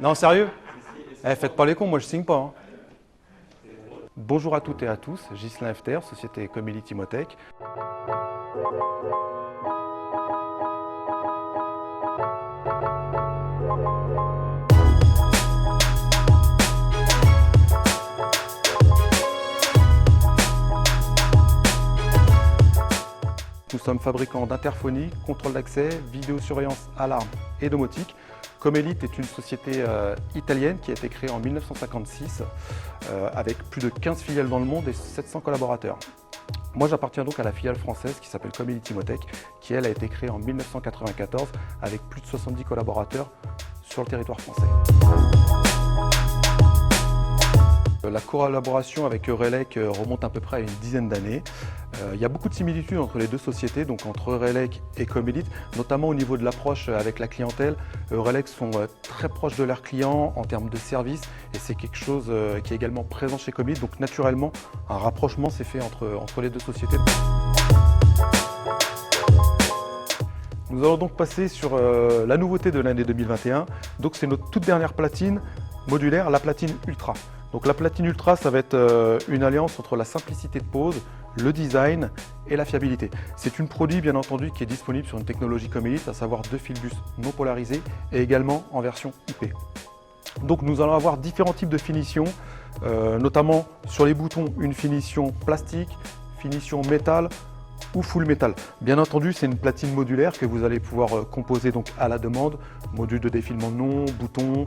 Non, sérieux? Faites pas les cons, moi je signe pas. Hein. Bonjour à toutes et à tous, Ghislain FTR, société Comility Imotech. Nous sommes fabricants d'interphonie, contrôle d'accès, vidéosurveillance, alarme et domotique. Comility est une société italienne qui a été créée en 1956 avec plus de 15 filiales dans le monde et 700 collaborateurs. Moi j'appartiens donc à la filiale française qui s'appelle Comility Imotech, qui elle a été créée en 1994 avec plus de 70 collaborateurs sur le territoire français. La collaboration avec Eurelec remonte à peu près à une dizaine d'années. Il y a beaucoup de similitudes entre les deux sociétés, donc entre Eurelec et Comility, notamment au niveau de l'approche avec la clientèle. Eurelec sont très proches de leurs clients en termes de service et c'est quelque chose qui est également présent chez Comility, donc naturellement un rapprochement s'est fait entre les deux sociétés. Nous allons donc passer sur la nouveauté de l'année 2021, donc c'est notre toute dernière platine modulaire, la platine Ultra. Donc la platine Ultra, ça va être une alliance entre la simplicité de pose, le design et la fiabilité. C'est une produit bien entendu qui est disponible sur une technologie Comility, à savoir 2 fils bus non polarisés et également en version IP. Donc nous allons avoir différents types de finitions, notamment sur les boutons une finition plastique, finition métal ou full métal. Bien entendu, c'est une platine modulaire que vous allez pouvoir composer donc à la demande, module de défilement de nom, bouton,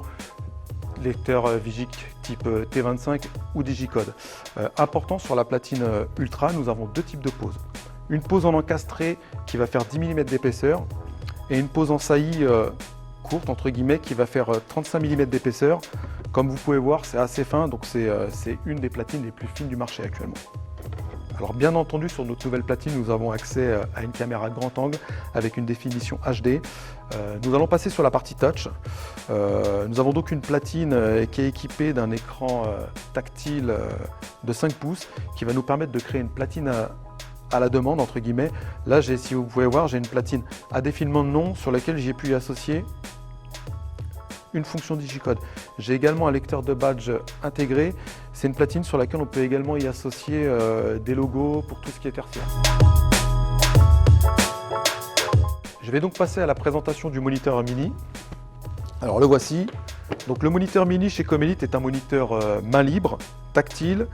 lecteur Vigic type T25 ou Digicode. Important sur la platine Ultra, nous avons deux types de poses. Une pose en encastré qui va faire 10 mm d'épaisseur et une pose en saillie courte entre guillemets qui va faire 35 mm d'épaisseur. Comme vous pouvez voir, c'est assez fin, donc c'est une des platines les plus fines du marché actuellement. Alors bien entendu, sur notre nouvelle platine, nous avons accès à une caméra grand angle avec une définition HD. Nous allons passer sur la partie touch. Nous avons donc une platine qui est équipée d'un écran tactile de 5 pouces qui va nous permettre de créer une platine à la demande, entre guillemets. Là, si vous pouvez voir, j'ai une platine à défilement de nom sur laquelle j'ai pu y associer une fonction Digicode. J'ai également un lecteur de badge intégré. C'est une platine sur laquelle on peut également y associer des logos pour tout ce qui est tertiaire. Je vais donc passer à la présentation du moniteur mini. Alors le voici. Donc le moniteur mini chez Comility est un moniteur main libre, tactile,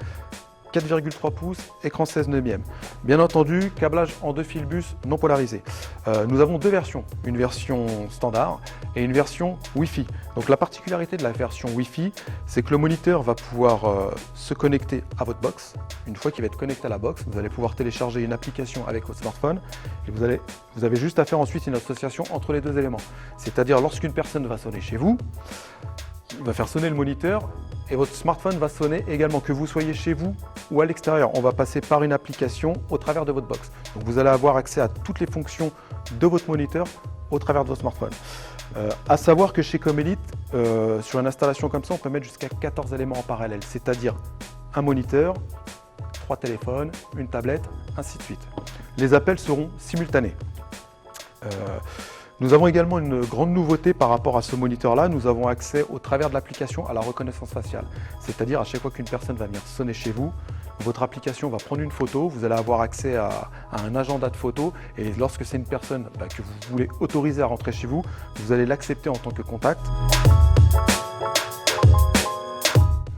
4,3 pouces, écran 16 neuvième. Bien entendu, câblage en 2 fils bus non polarisés. Nous avons deux versions, une version standard et une version Wi-Fi. Donc la particularité de la version Wi-Fi, c'est que le moniteur va pouvoir se connecter à votre box. Une fois qu'il va être connecté à la box, vous allez pouvoir télécharger une application avec votre smartphone et vous avez juste à faire ensuite une association entre les deux éléments. C'est-à-dire lorsqu'une personne va sonner chez vous, il va faire sonner le moniteur et votre smartphone va sonner également, que vous soyez chez vous ou à l'extérieur. On va passer par une application au travers de votre box. Donc vous allez avoir accès à toutes les fonctions de votre moniteur au travers de votre smartphone. À savoir que chez Comility, sur une installation comme ça, on peut mettre jusqu'à 14 éléments en parallèle, c'est-à-dire un moniteur, 3 téléphones, une tablette, ainsi de suite. Les appels seront simultanés. Nous avons également une grande nouveauté par rapport à ce moniteur-là. Nous avons accès au travers de l'application à la reconnaissance faciale. C'est-à-dire à chaque fois qu'une personne va venir sonner chez vous, votre application va prendre une photo, vous allez avoir accès à un agenda de photos et lorsque c'est une personne que vous voulez autoriser à rentrer chez vous, vous allez l'accepter en tant que contact.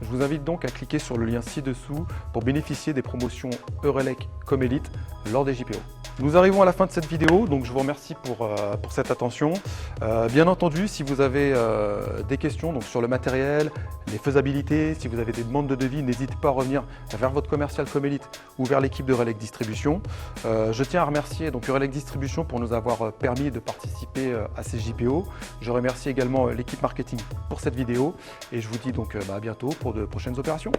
Je vous invite donc à cliquer sur le lien ci-dessous pour bénéficier des promotions Eurelec Comility lors des JPO. Nous arrivons à la fin de cette vidéo, donc je vous remercie pour cette attention. Bien entendu, si vous avez des questions donc sur le matériel, les faisabilités, si vous avez des demandes de devis, n'hésitez pas à revenir vers votre commercial Comility ou vers l'équipe de Eurelec Distribution. Je tiens à remercier donc Eurelec Distribution pour nous avoir permis de participer à ces JPO. Je remercie également l'équipe marketing pour cette vidéo et je vous dis donc à bientôt pour de prochaines opérations.